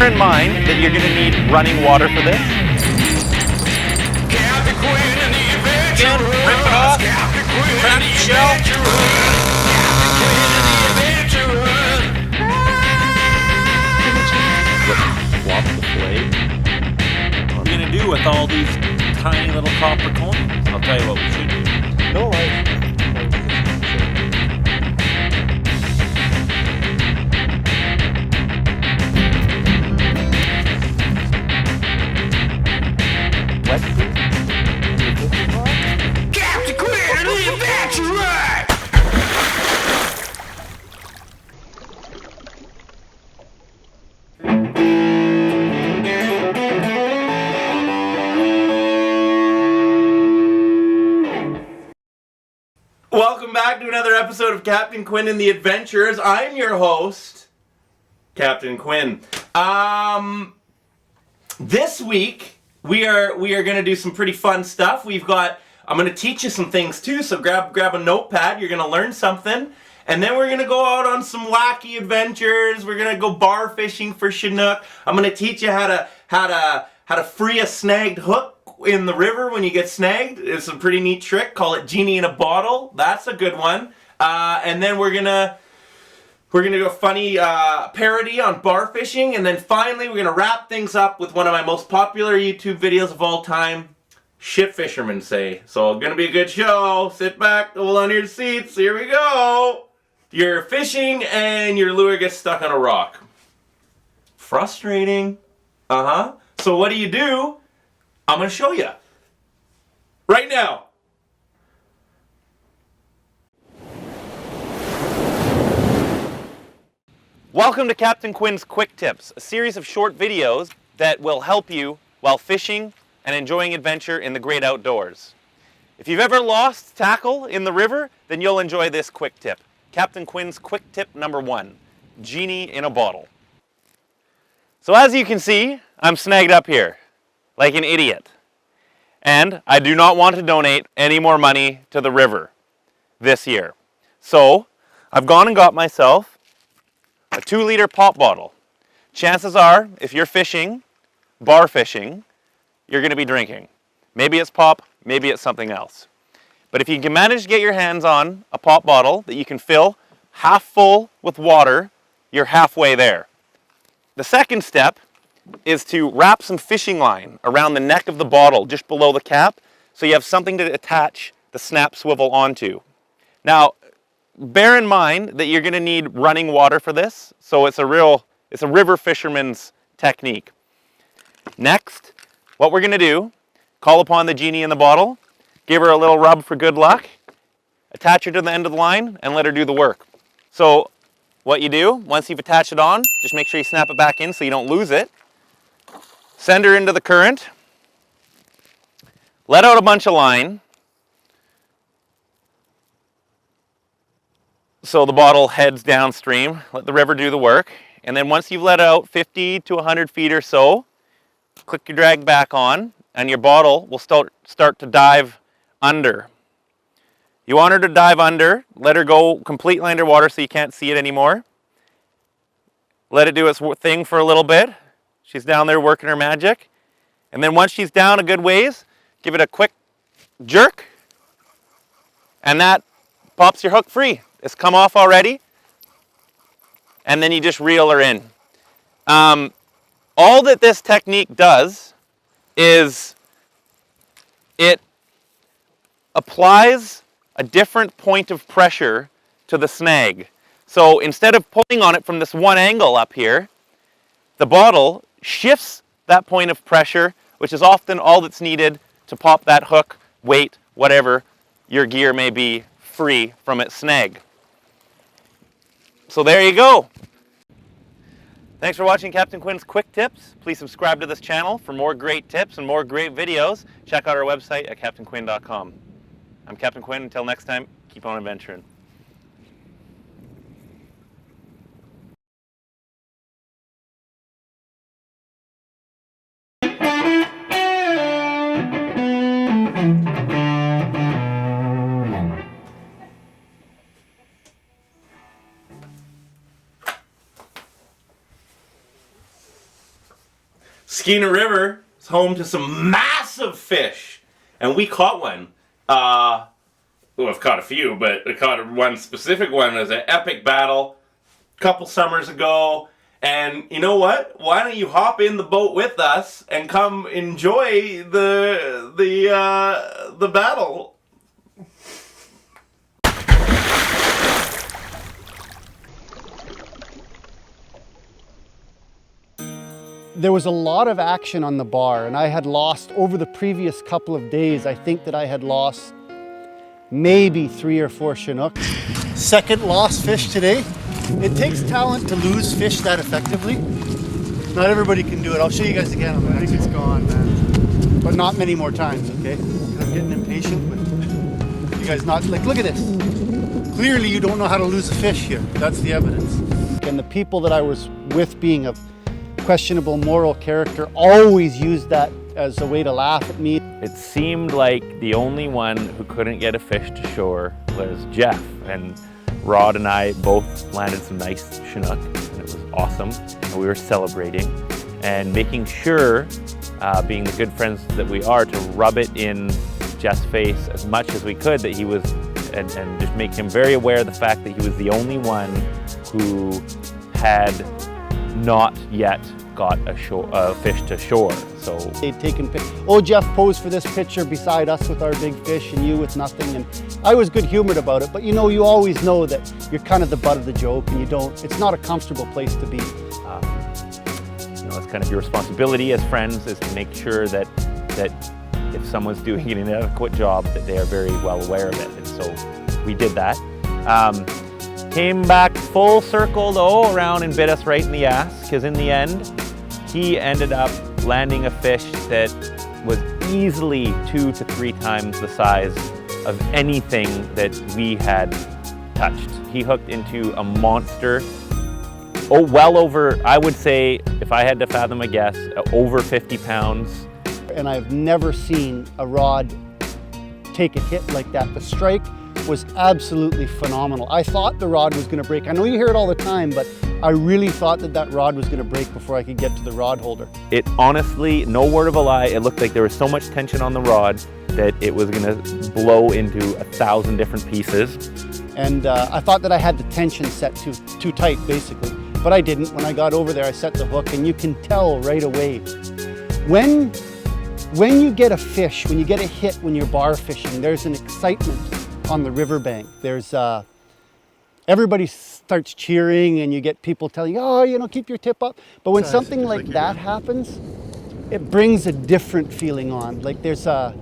Bear in mind that you're going to need running water for this. Again, rip it off, grab the shell. Swap the blade. What are we going to do with all these tiny little copper coins? I'll tell you what we should do. No light. Captain Quinn and the Adventurer! Welcome back to another episode of Captain Quinn and the Adventurers. I'm your host, Captain Quinn. This week we are going to do some pretty fun stuff. I'm going to teach you some things too. So grab a notepad. You're going to learn something, and then we're going to go out on some wacky adventures. We're going to go bar fishing for chinook. I'm going to teach you how to free a snagged hook in the river when you get snagged. It's a pretty neat trick. Call it Genie in a bottle. That's a good one. And then we're gonna do a funny parody on bar fishing, and then finally we're gonna wrap things up with one of my most popular YouTube videos of all time, Shit Fishermen Say. So it's gonna be a good show. Sit back, hold on your seats. Here we go. You're fishing and your lure gets stuck on a rock. Frustrating. So what do? I'm going to show you right now. Welcome to Captain Quinn's Quick Tips, a series of short videos that will help you while fishing and enjoying adventure in the great outdoors. If you've ever lost tackle in the river, then you'll enjoy this quick tip. Captain Quinn's Quick Tip number 1, Genie in a bottle. So as you can see, I'm snagged up here like an idiot. And I do not want to donate any more money to the river this year. So I've gone and got myself a 2-liter pop bottle. Chances are, if you're fishing, bar fishing, you're going to be drinking. Maybe it's pop, maybe it's something else. But if you can manage to get your hands on a pop bottle that you can fill half full with water, you're halfway there. The second step is to wrap some fishing line around the neck of the bottle just below the cap so you have something to attach the snap swivel onto. Now, bear in mind that you're going to need running water for this, so it's a river fisherman's technique. Next, what we're going to do, call upon the Genie in the bottle, give her a little rub for good luck, attach her to the end of the line, and let her do the work. So what you do, once you've attached it on, just make sure you snap it back in so you don't lose it. Send her into the current, let out a bunch of line, so the bottle heads downstream, let the river do the work, and then once you've let out 50 to 100 feet or so, click your drag back on, and your bottle will start to dive under. You want her to dive under, let her go completely underwater so you can't see it anymore. Let it do its thing for a little bit. She's down there working her magic. And then once she's down a good ways, give it a quick jerk. And that pops your hook free. It's come off already. And then you just reel her in. All that this technique does is it applies a different point of pressure to the snag. So instead of pulling on it from this one angle up here, the bottle shifts that point of pressure, which is often all that's needed to pop that hook, weight, whatever your gear may be, free from its snag. So there you go. Thanks for watching Captain Quinn's Quick Tips. Please subscribe to this channel for more great tips and more great videos. Check out our website at captainquinn.com. I'm Captain Quinn. Until next time, keep on adventuring. Skeena River is home to some massive fish, and we caught one. Well, I've caught a few, but I caught one specific one as an epic battle a couple summers ago. And you know what? Why don't you hop in the boat with us and come enjoy the battle? There was a lot of action on the bar, and I had lost over the previous couple of days. I think that I had lost maybe 3 or 4 chinooks. Second lost fish today. It takes talent to lose fish that effectively. Not everybody can do it. I'll show you guys again. I think it's gone, man. But not many more times, okay? I'm getting impatient with you guys not, like, look at this. Clearly you don't know how to lose a fish here. That's the evidence. And the people that I was with, being of questionable moral character, always used that as a way to laugh at me. It seemed like the only one who couldn't get a fish to shore was Jeff, and Rod and I both landed some nice chinook, and it was awesome. And we were celebrating and making sure, being the good friends that we are, to rub it in Jeff's face as much as we could that he was, and just make him very aware of the fact that he was the only one who had not yet got a fish to shore. So they'd taken Jeff posed for this picture beside us with our big fish and you with nothing, and I was good humored about it, but you know, you always know that you're kind of the butt of the joke, and it's not a comfortable place to be. You know, it's kind of your responsibility as friends is to make sure that if someone's doing an inadequate job, that they are very well aware of it, and so we did that. Came back full circle though around and bit us right in the ass, because in the end he ended up landing a fish that was easily 2 to 3 times the size of anything that we had touched. He hooked into a monster, well over, I would say, if I had to fathom a guess, over 50 pounds. And I've never seen a rod take a hit like that. The strike was absolutely phenomenal. I thought the rod was going to break. I know you hear it all the time, but I really thought that rod was going to break before I could get to the rod holder. It honestly, no word of a lie, it looked like there was so much tension on the rod that it was going to blow into 1,000 different pieces. And I thought that I had the tension set too tight, basically. But I didn't. When I got over there, I set the hook, and you can tell right away. When you get a fish, when you get a hit when you're bar fishing, there's an excitement on the riverbank. There's everybody starts cheering, and you get people telling you, oh, you know, keep your tip up. But when something like that happens, it brings a different feeling on. Like there's the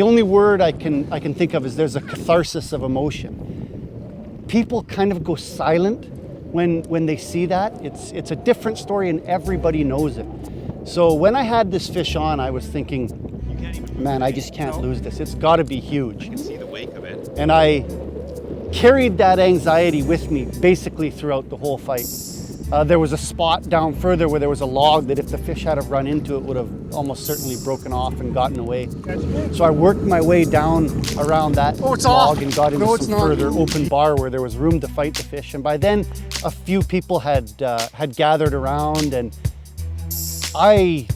only word I can think of is there's a catharsis of emotion. People kind of go silent when they see that. It's a different story, and everybody knows it. So when I had this fish on, I was thinking, man, I just can't lose this. It's got to be huge. I can see the wake of it. And I carried that anxiety with me basically throughout the whole fight. There was a spot down further where there was a log that if the fish had have run into it would have almost certainly broken off and gotten away. So I worked my way down around that log and got into some further open bar where there was room to fight the fish. And by then, a few people had gathered around, and I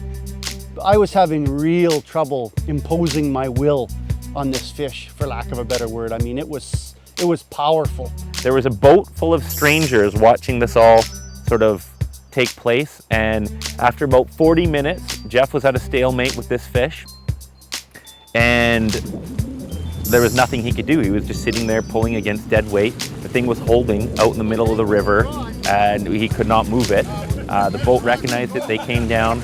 was having real trouble imposing my will on this fish, for lack of a better word. I mean, it was powerful. There was a boat full of strangers watching this all sort of take place, and after about 40 minutes, Jeff was at a stalemate with this fish, and there was nothing he could do. He was just sitting there pulling against dead weight. The thing was holding out in the middle of the river, and he could not move it. The boat recognized it. They came down.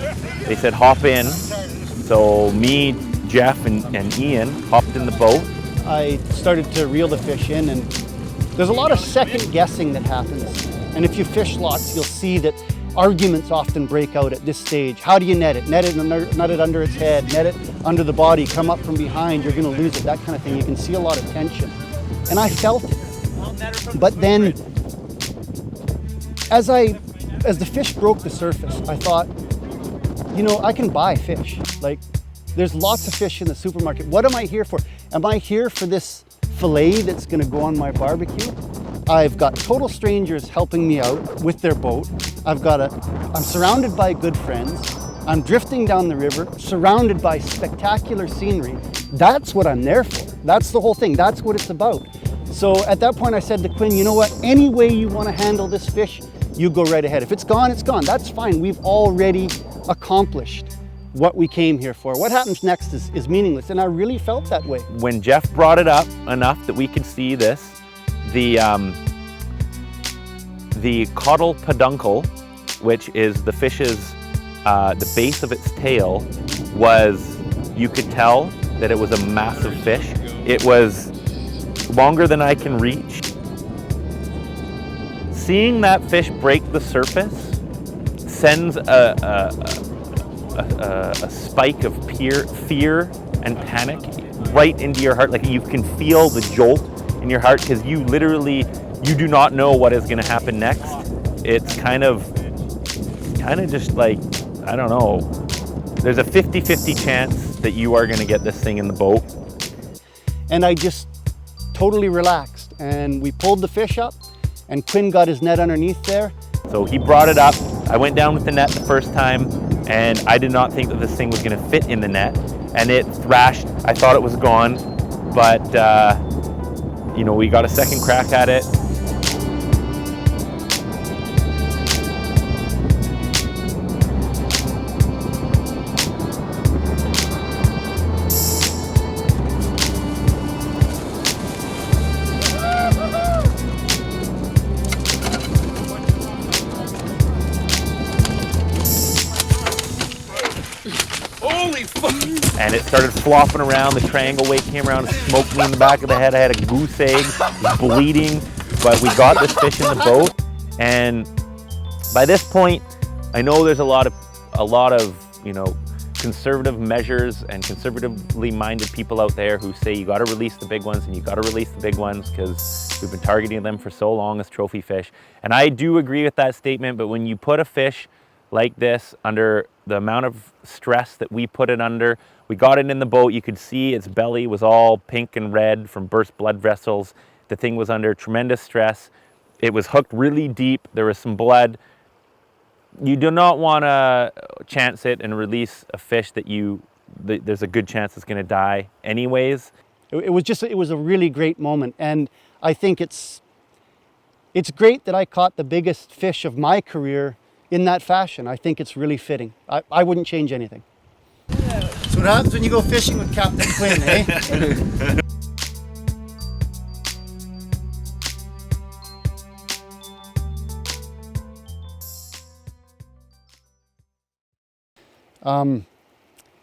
They said, hop in. So me, Jeff, and Ian hopped in the boat. I started to reel the fish in, and there's a lot of second guessing that happens. And if you fish lots, you'll see that arguments often break out at this stage. How do you net it? Net it under its head, net it under the body, come up from behind, you're gonna lose it, that kind of thing. You can see a lot of tension. And I felt it. But then, as the fish broke the surface, I thought, you know, I can buy fish. Like, there's lots of fish in the supermarket. What am I here for? Am I here for this fillet that's gonna go on my barbecue? I've got total strangers helping me out with their boat. I'm surrounded by good friends. I'm drifting down the river, surrounded by spectacular scenery. That's what I'm there for. That's the whole thing. That's what it's about. So at that point I said to Quinn, you know what, any way you want to handle this fish, you go right ahead. If it's gone, it's gone. That's fine. We've already accomplished what we came here for. What happens next is meaningless, and I really felt that way. When Jeff brought it up enough that we could see this, the caudal peduncle, which is the fish's, the base of its tail, was, you could tell that it was a massive fish. It was longer than I can reach. Seeing that fish break the surface sends a spike of fear and panic right into your heart. Like, you can feel the jolt in your heart, because you do not know what is going to happen next. It's kind of just like, I don't know, there's a 50-50 chance that you are going to get this thing in the boat. And I just totally relaxed, and we pulled the fish up, and Quinn got his net underneath there. So he brought it up. I went down with the net the first time, and I did not think that this thing was going to fit in the net, and it thrashed. I thought it was gone, but you know, we got a second crack at it. Holy fuck! And it started flopping around. The triangle weight came around and smoked me in the back of the head. I had a goose egg, bleeding, but we got this fish in the boat. And by this point, I know there's a lot of, you know, conservative measures and conservatively minded people out there who say you got to release the big ones, and you got to release the big ones because we've been targeting them for so long as trophy fish. And I do agree with that statement, but when you put a fish like this under the amount of stress that we put it under, we got it in the boat, you could see its belly was all pink and red from burst blood vessels. The thing was under tremendous stress. It was hooked really deep. There was some blood. You do not want to chance it and release a fish that there's a good chance it's going to die anyways. It was a really great moment, and I think it's great that I caught the biggest fish of my career in that fashion. I think it's really fitting. I wouldn't change anything. That's what happens when you go fishing with Captain Quinn, eh?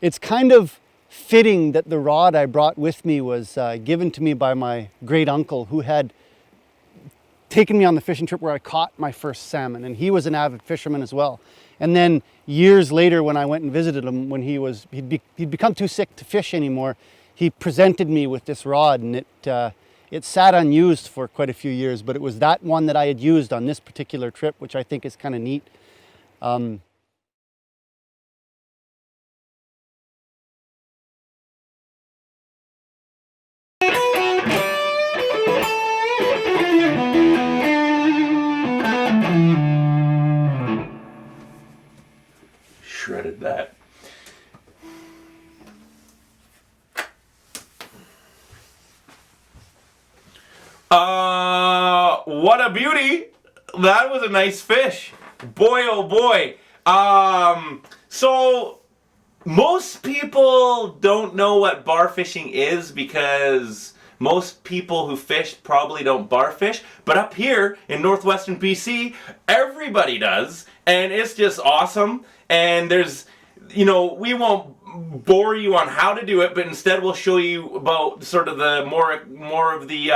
It's kind of fitting that the rod I brought with me was given to me by my great uncle, who had taken me on the fishing trip where I caught my first salmon, and he was an avid fisherman as well. And then years later, when I went and visited him, when he'd become too sick to fish anymore, he presented me with this rod, and it sat unused for quite a few years, but it was that one that I had used on this particular trip, which I think is kind of neat. Shredded that. What a beauty! That was a nice fish. Boy, oh boy. So most people don't know what bar fishing is because most people who fish probably don't bar fish, but up here in northwestern BC, everybody does, and it's just awesome. And there's, you know, we won't bore you on how to do it, but instead we'll show you about sort of the more of the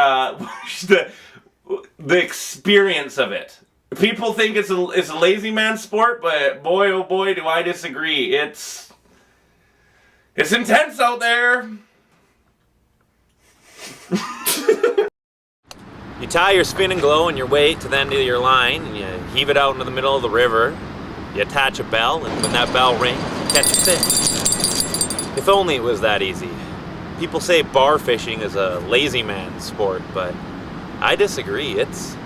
the experience of it. People think it's a lazy man sport, but boy oh boy do I disagree. It's intense out there. You tie your spin and glow and your weight to the end of your line, and you heave it out into the middle of the river. You attach a bell, and when that bell rings, you catch a fish. If only it was that easy. People say bar fishing is a lazy man sport, but I disagree. It's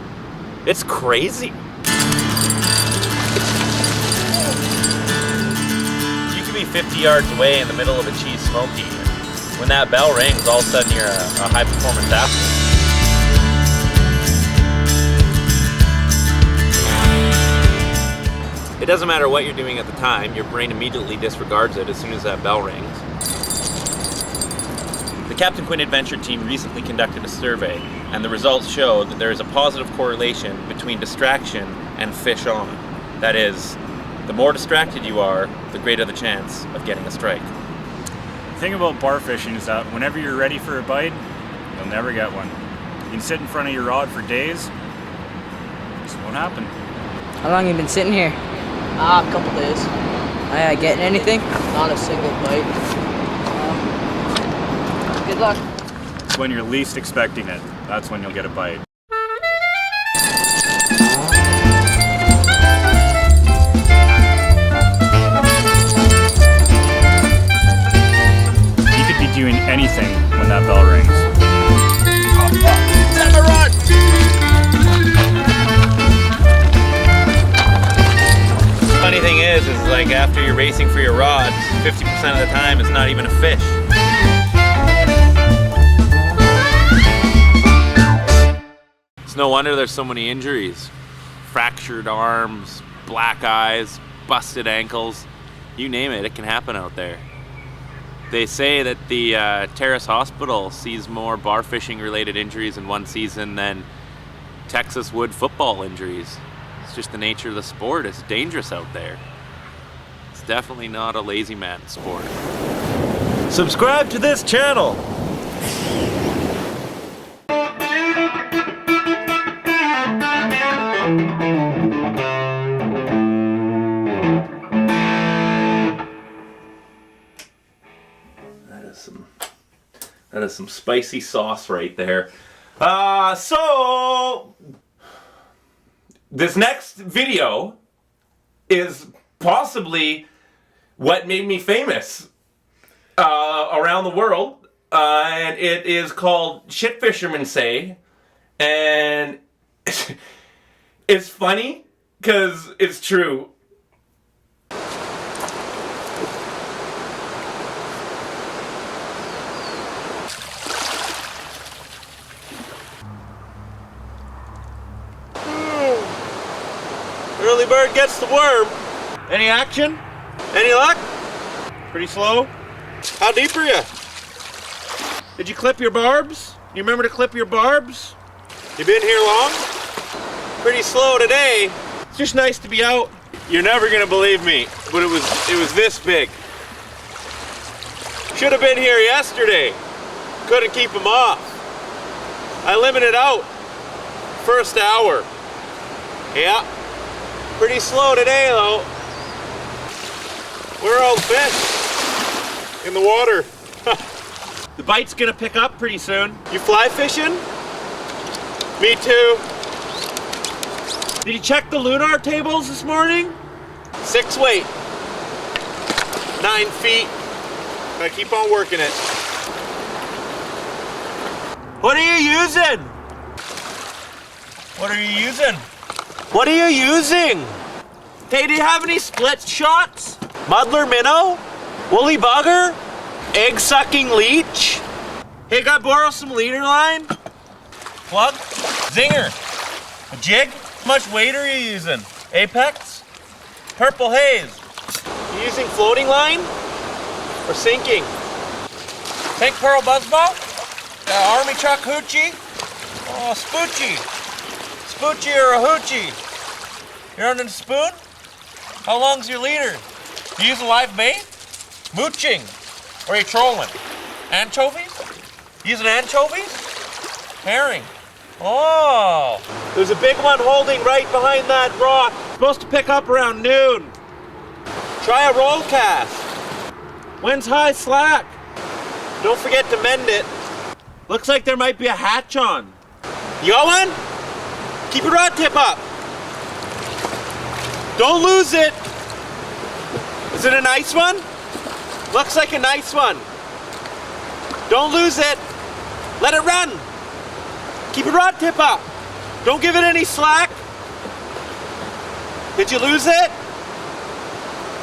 crazy. be 50 yards away in the middle of a cheese smoky. When that bell rings, all of a sudden you're a high-performance athlete. It doesn't matter what you're doing at the time, your brain immediately disregards it as soon as that bell rings. The Captain Quinn Adventure team recently conducted a survey, and the results show that there is a positive correlation between distraction and fish on. That is, the more distracted you are, the greater the chance of getting a strike. The thing about bar fishing is that whenever you're ready for a bite, you'll never get one. You can sit in front of your rod for days, it just won't happen. How long have you been sitting here? A couple days. Getting anything? Not a single bite. Good luck. It's when you're least expecting it, that's when you'll get a bite. You could be doing anything when that bell rings. Funny thing is like after you're racing for your rods, 50% of the time it's not even a fish. It's no wonder there's so many injuries. Fractured arms, black eyes, busted ankles, you name it, it can happen out there. They say that the Terrace Hospital sees more bar fishing related injuries in one season than Texas Wood football injuries. It's just the nature of the sport. It's dangerous out there. It's definitely not a lazy man sport. Subscribe to this channel. That is some spicy sauce right there. So this next video is possibly what made me famous around the world, and it is called Shit Fishermen Say, and it's funny because it's true. Early bird gets the worm. Any action? Any luck? Pretty slow? How deep are you? Did you clip your barbs? You remember to clip your barbs? You been here long? Pretty slow today. It's just nice to be out. You're never gonna believe me, but it was this big. Should have been here yesterday. Couldn't keep them off. I limited out. First hour. Yeah. Pretty slow today though. Where are all the fish? In the water. The bite's gonna pick up pretty soon. You fly fishing? Me too. Did you check the lunar tables this morning? 6 weight. 9 feet. I keep on working it. What are you using? What are you using? What are you using? Hey, do you have any split shots? Muddler minnow? Woolly bugger? Egg-sucking leech? Hey, can I borrow some leader line? Plug? Zinger? A jig? How much weight are you using? Apex? Purple haze? You using floating line? Or sinking? Pink pearl buzzball? Army truck hoochie? Oh, spoochy. Spoochy or a hoochie? You're on a spoon? How long's your leader? You use a live bait? Mooching? Or are you trolling? Anchovies? Using anchovies? Herring. Oh! There's a big one holding right behind that rock. Supposed to pick up around noon. Try a roll cast. When's high slack? Don't forget to mend it. Looks like there might be a hatch on. You got one? Keep your rod tip up. Don't lose it. Is it a nice one? Looks like a nice one. Don't lose it. Let it run. Keep your rod tip up. Don't give it any slack. Did you lose it?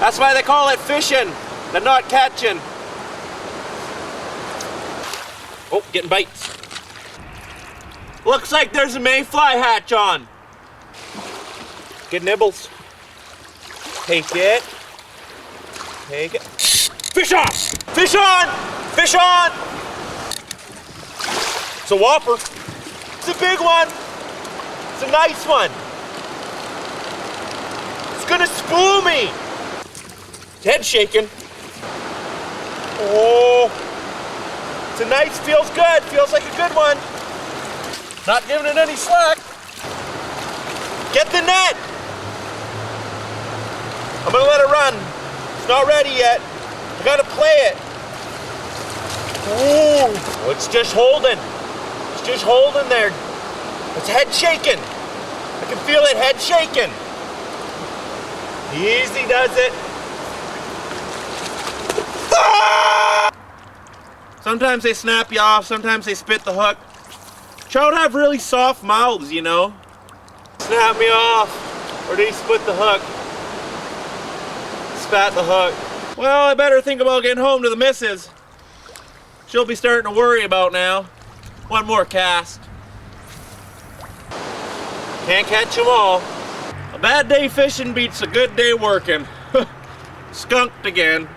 That's why they call it fishing. They're not catching. Oh, getting bites. Looks like there's a mayfly hatch on. Get nibbles. Take it. Take it. Fish on! Fish on! Fish on! It's a whopper. It's a big one. It's a nice one. It's gonna spool me. Head shaking. Oh, it's a nice, feels good, feels like a good one. Not giving it any slack. Get the net. I'm gonna let it run. It's not ready yet. I gotta play it. Oh, it's just holding. It's just holding there. It's head shaking. I can feel it head shaking. Easy does it. Sometimes they snap you off, sometimes they spit the hook. Trout have really soft mouths, you know. Snap me off, or did he split the hook? Spat the hook. Well, I better think about getting home to the missus. She'll be starting to worry about now. One more cast. Can't catch them all. A bad day fishing beats a good day working. Skunked again.